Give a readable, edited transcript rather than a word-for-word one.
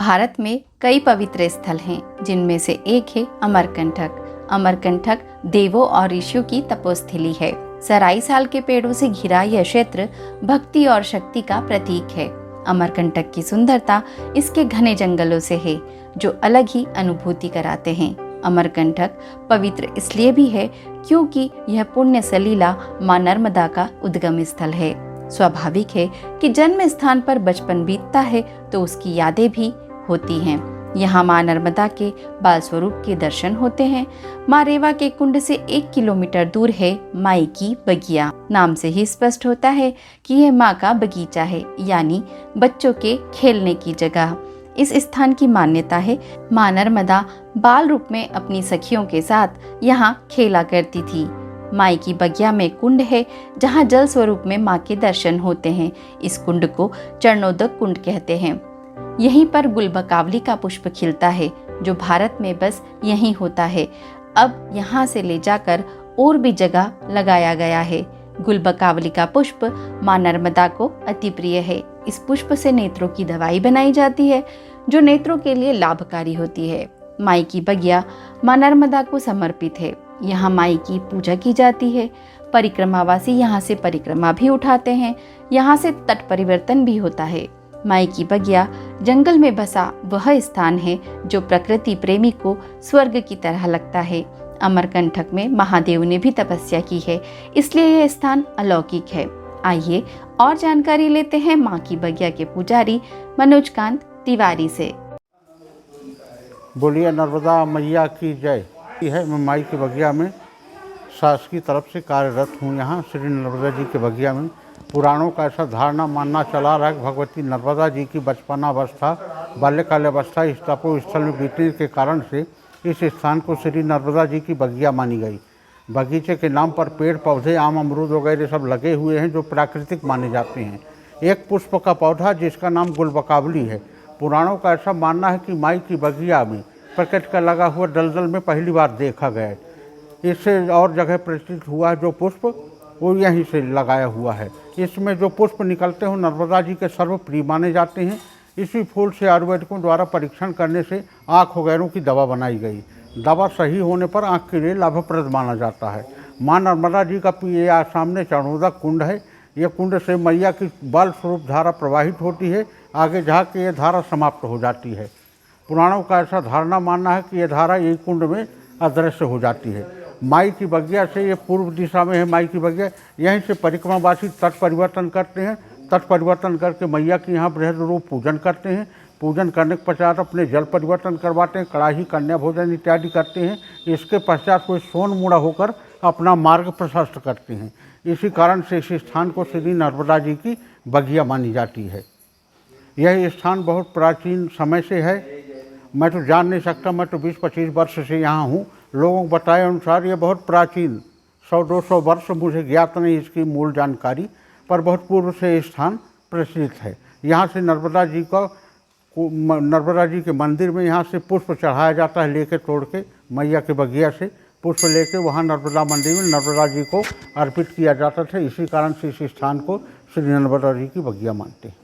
भारत में कई पवित्र स्थल हैं, जिनमें से एक है अमरकंटक। अमरकंटक देवों और ऋषियों की तपोस्थली है। सराई साल के पेड़ों से घिरा यह क्षेत्र भक्ति और शक्ति का प्रतीक है। अमरकंटक की सुंदरता इसके घने जंगलों से है, जो अलग ही अनुभूति कराते हैं। अमरकंटक पवित्र इसलिए भी है क्योंकि यह पुण्य सलीला मां नर्मदा का उद्गम स्थल है। स्वाभाविक है कि जन्म स्थान पर बचपन बीतता है तो उसकी यादें भी होती हैं। यहाँ मां नर्मदा के बाल स्वरूप के दर्शन होते हैं। मां रेवा के कुंड से 1 किलोमीटर दूर है माई की बगिया। नाम से ही स्पष्ट होता है कि यह मां का बगीचा है, यानी बच्चों के खेलने की जगह। इस स्थान की मान्यता है मां नर्मदा बाल रूप में अपनी सखियों के साथ यहाँ खेला करती थी। माई की बगिया में कुंड है, जहाँ जल स्वरूप में मां के दर्शन होते हैं। इस कुंड को चरणोदक कुंड कहते हैं। यहीं पर गुलबकावली का पुष्प खिलता है, जो भारत में बस यहीं होता है। अब यहाँ से ले जाकर और भी जगह लगाया गया है। गुलबकावली का पुष्प मां नर्मदा को अति प्रिय है। इस पुष्प से नेत्रों की दवाई बनाई जाती है, जो नेत्रों के लिए लाभकारी होती है। माई की बगिया मां नर्मदा को समर्पित है। यहाँ माई की पूजा की जाती है। परिक्रमावासी यहाँ से परिक्रमा भी उठाते हैं। यहाँ से तट परिवर्तन भी होता है। माई की बगिया जंगल में बसा वह स्थान है जो प्रकृति प्रेमी को स्वर्ग की तरह लगता है। अमरकंटक में महादेव ने भी तपस्या की है, इसलिए यह स्थान अलौकिक है। आइए और जानकारी लेते हैं मां की बगिया के पुजारी मनोजकांत तिवारी से। बोलिए नर्मदा मैया की जय। है मैं माई की बगिया में सास की तरफ से कार्यरत हूँ। यहाँ श्री नर्मदा जी के बगिया में पुराणों का ऐसा धारणा मानना चला रहा है कि भगवती नर्मदा जी की बचपनावस्था बाल्यकाल अवस्था इस तपो स्थल में बीतने के कारण से इस स्थान को श्री नर्मदा जी की बगिया मानी गई। बगीचे के नाम पर पेड़ पौधे आम अमरूद वगैरह सब लगे हुए हैं, जो प्राकृतिक माने जाते हैं। एक पुष्प का पौधा जिसका नाम गुलबकावली है। पुराणों का ऐसा मानना है कि माई की बगिया में प्रकट का लगा हुआ दलदल में पहली बार देखा गया है। इससे और जगह प्रचलित हुआ है जो पुष्प वो यहीं से लगाया हुआ है। इसमें जो पुष्प निकलते हैं नर्मदा जी के सर्वप्रिय माने जाते हैं। इसी फूल से आयुर्वेदिकों द्वारा परीक्षण करने से आँख वगैरह की दवा बनाई गई। दवा सही होने पर आँख के लिए लाभप्रद माना जाता है। माँ नर्मदा जी का ये सामने चरणोदक कुंड है। यह कुंड से मैया की बल स्वरूप धारा प्रवाहित होती है। आगे जाके ये धारा समाप्त हो जाती है। पुराणों का ऐसा धारणा मानना है कि यह धारा यही कुंड में अदृश्य हो जाती है। माई की बगिया से ये पूर्व दिशा में है माई की बगिया। यहीं से परिक्रमावासी तट परिवर्तन करते हैं। तट परिवर्तन करके मैया की यहाँ बृहद रूप पूजन करते हैं। पूजन करने के पश्चात अपने जल परिवर्तन करवाते हैं, कड़ाही कन्या भोजन इत्यादि करते हैं। इसके पश्चात कोई सोन मुड़ा होकर अपना मार्ग प्रशस्त करते हैं। इसी कारण से इस स्थान को श्री नर्मदा जी की बगिया मानी जाती है। यह स्थान बहुत प्राचीन समय से है। मैं तो जान नहीं सकता, मैं तो 20-25 वर्ष से यहाँ हूँ। लोगों को बताए अनुसार ये बहुत प्राचीन 100-200 वर्ष, मुझे ज्ञात नहीं इसकी मूल जानकारी, पर बहुत पूर्व से स्थान प्रचलित है। यहाँ से नर्मदा जी के मंदिर में यहाँ से पुष्प चढ़ाया जाता है, लेके तोड़ के मैया के बगिया से पुष्प लेके वहाँ नर्मदा मंदिर में नर्मदा जी को अर्पित किया जाता था। इसी कारण से इस स्थान को श्री नर्मदा जी की बगिया मानते हैं।